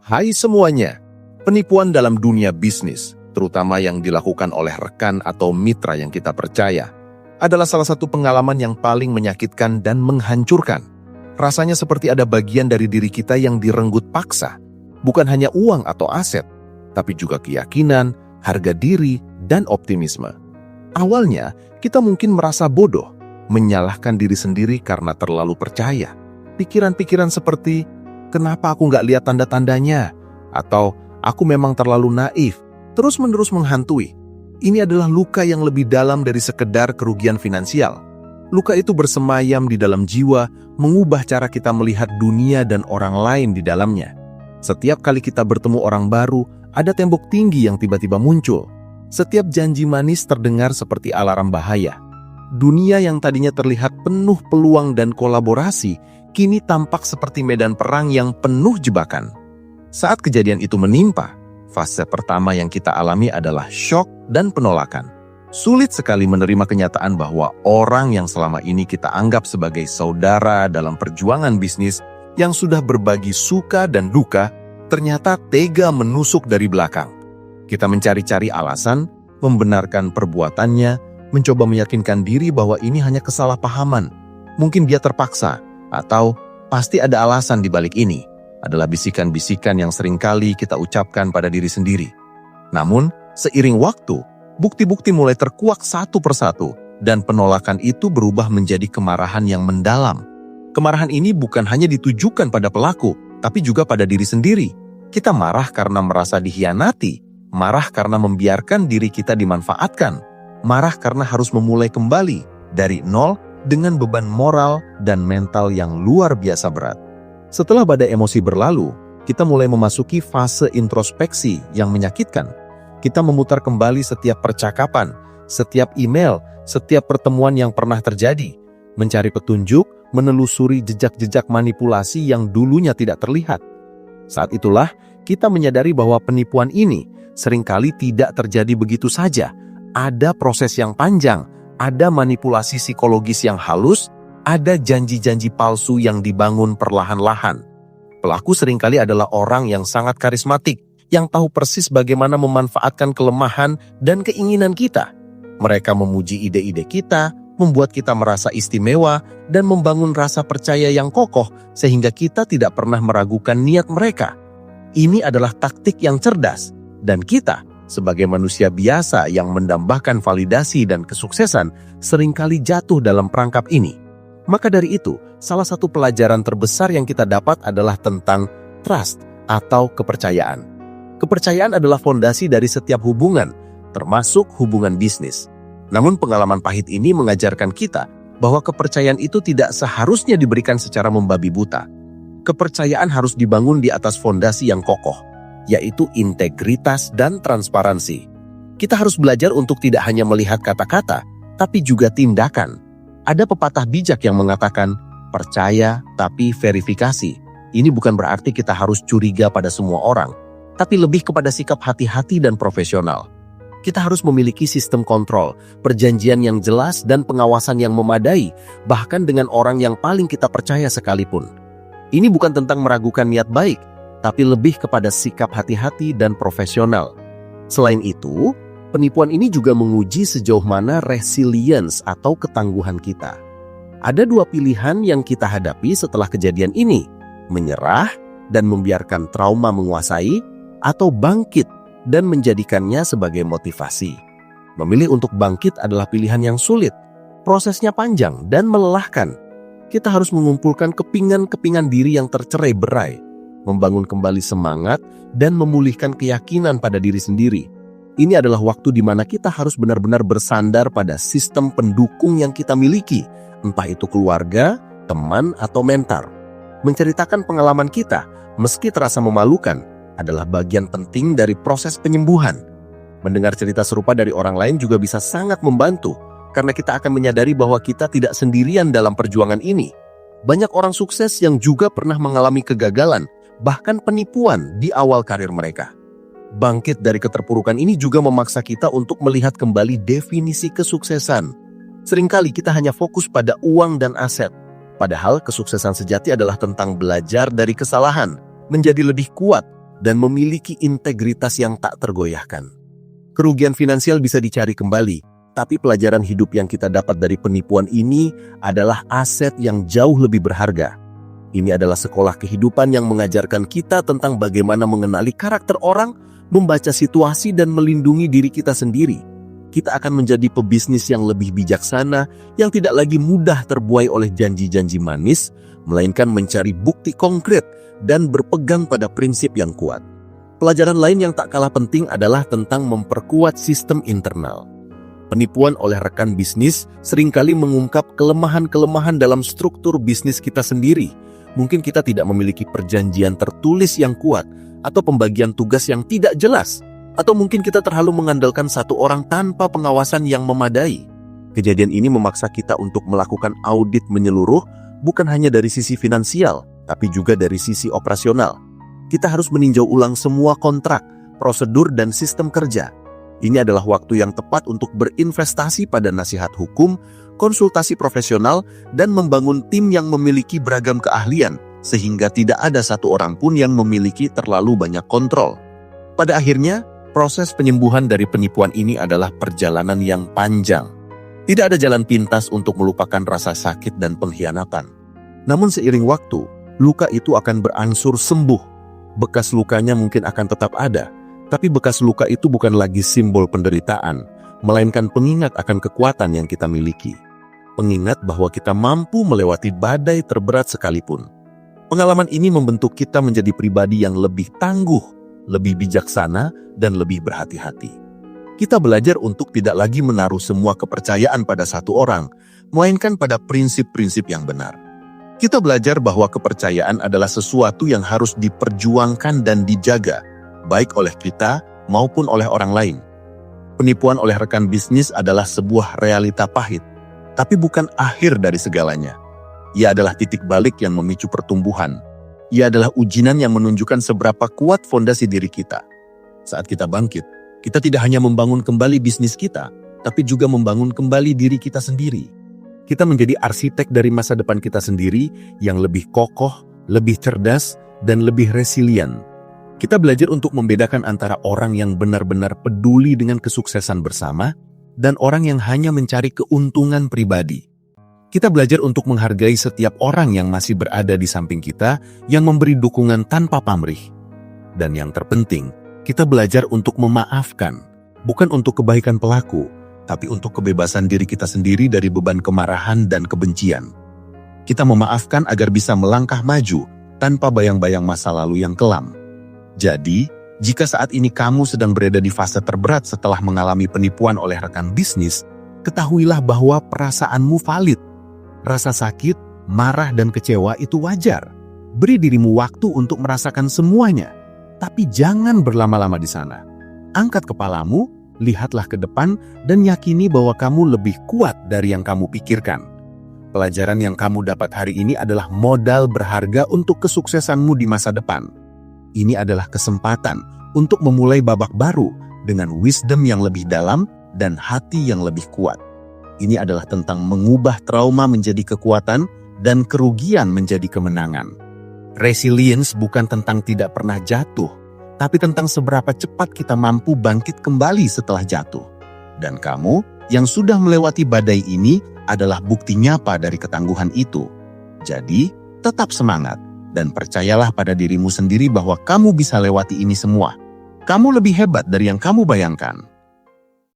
Hai semuanya, penipuan dalam dunia bisnis, terutama yang dilakukan oleh rekan atau mitra yang kita percaya, adalah salah satu pengalaman yang paling menyakitkan dan menghancurkan. Rasanya seperti ada bagian dari diri kita yang direnggut paksa, bukan hanya uang atau aset, tapi juga keyakinan, harga diri, dan optimisme. Awalnya, kita mungkin merasa bodoh, menyalahkan diri sendiri karena terlalu percaya. Pikiran-pikiran seperti, kenapa aku nggak lihat tanda-tandanya? Atau, aku memang terlalu naif, terus-menerus menghantui. Ini adalah luka yang lebih dalam dari sekedar kerugian finansial. Luka itu bersemayam di dalam jiwa, mengubah cara kita melihat dunia dan orang lain di dalamnya. Setiap kali kita bertemu orang baru, ada tembok tinggi yang tiba-tiba muncul. Setiap janji manis terdengar seperti alarm bahaya. Dunia yang tadinya terlihat penuh peluang dan kolaborasi, kini tampak seperti medan perang yang penuh jebakan. Saat kejadian itu menimpa, fase pertama yang kita alami adalah syok dan penolakan. Sulit sekali menerima kenyataan bahwa orang yang selama ini kita anggap sebagai saudara dalam perjuangan bisnis yang sudah berbagi suka dan duka, ternyata tega menusuk dari belakang. Kita mencari-cari alasan, membenarkan perbuatannya, mencoba meyakinkan diri bahwa ini hanya kesalahpahaman. Mungkin dia terpaksa, atau pasti ada alasan di balik ini. Adalah bisikan-bisikan yang seringkali kita ucapkan pada diri sendiri. Namun, seiring waktu, bukti-bukti mulai terkuak satu persatu, dan penolakan itu berubah menjadi kemarahan yang mendalam. Kemarahan ini bukan hanya ditujukan pada pelaku, tapi juga pada diri sendiri. Kita marah karena merasa dikhianati, marah karena membiarkan diri kita dimanfaatkan, marah karena harus memulai kembali dari nol dengan beban moral dan mental yang luar biasa berat. Setelah badai emosi berlalu, kita mulai memasuki fase introspeksi yang menyakitkan. Kita memutar kembali setiap percakapan, setiap email, setiap pertemuan yang pernah terjadi, mencari petunjuk, menelusuri jejak-jejak manipulasi yang dulunya tidak terlihat. Saat itulah kita menyadari bahwa penipuan ini seringkali tidak terjadi begitu saja. Ada proses yang panjang, ada manipulasi psikologis yang halus, ada janji-janji palsu yang dibangun perlahan-lahan. Pelaku seringkali adalah orang yang sangat karismatik, yang tahu persis bagaimana memanfaatkan kelemahan dan keinginan kita. Mereka memuji ide-ide kita, membuat kita merasa istimewa, dan membangun rasa percaya yang kokoh sehingga kita tidak pernah meragukan niat mereka. Ini adalah taktik yang cerdas, dan kita sebagai manusia biasa yang mendambakan validasi dan kesuksesan seringkali jatuh dalam perangkap ini. Maka dari itu, salah satu pelajaran terbesar yang kita dapat adalah tentang trust atau kepercayaan. Kepercayaan adalah fondasi dari setiap hubungan, termasuk hubungan bisnis. Namun pengalaman pahit ini mengajarkan kita bahwa kepercayaan itu tidak seharusnya diberikan secara membabi buta. Kepercayaan harus dibangun di atas fondasi yang kokoh, yaitu integritas dan transparansi. Kita harus belajar untuk tidak hanya melihat kata-kata, tapi juga tindakan. Ada pepatah bijak yang mengatakan, percaya tapi verifikasi. Ini bukan berarti kita harus curiga pada semua orang, tapi lebih kepada sikap hati-hati dan profesional. Kita harus memiliki sistem kontrol, perjanjian yang jelas dan pengawasan yang memadai, bahkan dengan orang yang paling kita percaya sekalipun. Ini bukan tentang meragukan niat baik, tapi lebih kepada sikap hati-hati dan profesional. Selain itu, penipuan ini juga menguji sejauh mana resilience atau ketangguhan kita. Ada dua pilihan yang kita hadapi setelah kejadian ini, menyerah dan membiarkan trauma menguasai, atau bangkit dan menjadikannya sebagai motivasi. Memilih untuk bangkit adalah pilihan yang sulit, prosesnya panjang dan melelahkan. Kita harus mengumpulkan kepingan-kepingan diri yang tercerai-berai, membangun kembali semangat, dan memulihkan keyakinan pada diri sendiri. Ini adalah waktu di mana kita harus benar-benar bersandar pada sistem pendukung yang kita miliki, entah itu keluarga, teman, atau mentor. Menceritakan pengalaman kita, meski terasa memalukan, adalah bagian penting dari proses penyembuhan. Mendengar cerita serupa dari orang lain juga bisa sangat membantu, karena kita akan menyadari bahwa kita tidak sendirian dalam perjuangan ini. Banyak orang sukses yang juga pernah mengalami kegagalan, bahkan penipuan di awal karir mereka. Bangkit dari keterpurukan ini juga memaksa kita untuk melihat kembali definisi kesuksesan. Seringkali kita hanya fokus pada uang dan aset, padahal kesuksesan sejati adalah tentang belajar dari kesalahan, menjadi lebih kuat, dan memiliki integritas yang tak tergoyahkan. Kerugian finansial bisa dicari kembali, tapi pelajaran hidup yang kita dapat dari penipuan ini adalah aset yang jauh lebih berharga. Ini adalah sekolah kehidupan yang mengajarkan kita tentang bagaimana mengenali karakter orang, membaca situasi, dan melindungi diri kita sendiri. Kita akan menjadi pebisnis yang lebih bijaksana, yang tidak lagi mudah terbuai oleh janji-janji manis, melainkan mencari bukti konkret dan berpegang pada prinsip yang kuat. Pelajaran lain yang tak kalah penting adalah tentang memperkuat sistem internal. Penipuan oleh rekan bisnis seringkali mengungkap kelemahan-kelemahan dalam struktur bisnis kita sendiri. Mungkin kita tidak memiliki perjanjian tertulis yang kuat, atau pembagian tugas yang tidak jelas, atau mungkin kita terlalu mengandalkan satu orang tanpa pengawasan yang memadai. Kejadian ini memaksa kita untuk melakukan audit menyeluruh, bukan hanya dari sisi finansial, tapi juga dari sisi operasional. Kita harus meninjau ulang semua kontrak, prosedur, dan sistem kerja. Ini adalah waktu yang tepat untuk berinvestasi pada nasihat hukum, konsultasi profesional, dan membangun tim yang memiliki beragam keahlian, sehingga tidak ada satu orang pun yang memiliki terlalu banyak kontrol. Pada akhirnya, proses penyembuhan dari penipuan ini adalah perjalanan yang panjang. Tidak ada jalan pintas untuk melupakan rasa sakit dan pengkhianatan. Namun seiring waktu, luka itu akan berangsur sembuh. Bekas lukanya mungkin akan tetap ada, tapi bekas luka itu bukan lagi simbol penderitaan, melainkan pengingat akan kekuatan yang kita miliki. Pengingat bahwa kita mampu melewati badai terberat sekalipun. Pengalaman ini membentuk kita menjadi pribadi yang lebih tangguh, lebih bijaksana, dan lebih berhati-hati. Kita belajar untuk tidak lagi menaruh semua kepercayaan pada satu orang, melainkan pada prinsip-prinsip yang benar. Kita belajar bahwa kepercayaan adalah sesuatu yang harus diperjuangkan dan dijaga, baik oleh kita maupun oleh orang lain. Penipuan oleh rekan bisnis adalah sebuah realita pahit, tapi bukan akhir dari segalanya. Ia adalah titik balik yang memicu pertumbuhan. Ia adalah ujian yang menunjukkan seberapa kuat fondasi diri kita. Saat kita bangkit, kita tidak hanya membangun kembali bisnis kita, tapi juga membangun kembali diri kita sendiri. Kita menjadi arsitek dari masa depan kita sendiri yang lebih kokoh, lebih cerdas, dan lebih resilient. Kita belajar untuk membedakan antara orang yang benar-benar peduli dengan kesuksesan bersama dan orang yang hanya mencari keuntungan pribadi. Kita belajar untuk menghargai setiap orang yang masih berada di samping kita, yang memberi dukungan tanpa pamrih. Dan yang terpenting, kita belajar untuk memaafkan, bukan untuk kebaikan pelaku, tapi untuk kebebasan diri kita sendiri dari beban kemarahan dan kebencian. Kita memaafkan agar bisa melangkah maju tanpa bayang-bayang masa lalu yang kelam. Jadi, jika saat ini kamu sedang berada di fase terberat setelah mengalami penipuan oleh rekan bisnis, ketahuilah bahwa perasaanmu valid. Rasa sakit, marah, dan kecewa itu wajar. Beri dirimu waktu untuk merasakan semuanya, tapi jangan berlama-lama di sana. Angkat kepalamu, lihatlah ke depan, dan yakini bahwa kamu lebih kuat dari yang kamu pikirkan. Pelajaran yang kamu dapat hari ini adalah modal berharga untuk kesuksesanmu di masa depan. Ini adalah kesempatan untuk memulai babak baru dengan wisdom yang lebih dalam dan hati yang lebih kuat. Ini adalah tentang mengubah trauma menjadi kekuatan dan kerugian menjadi kemenangan. Resilience bukan tentang tidak pernah jatuh, tapi tentang seberapa cepat kita mampu bangkit kembali setelah jatuh. Dan kamu yang sudah melewati badai ini adalah bukti nyata dari ketangguhan itu. Jadi, tetap semangat dan percayalah pada dirimu sendiri bahwa kamu bisa lewati ini semua. Kamu lebih hebat dari yang kamu bayangkan.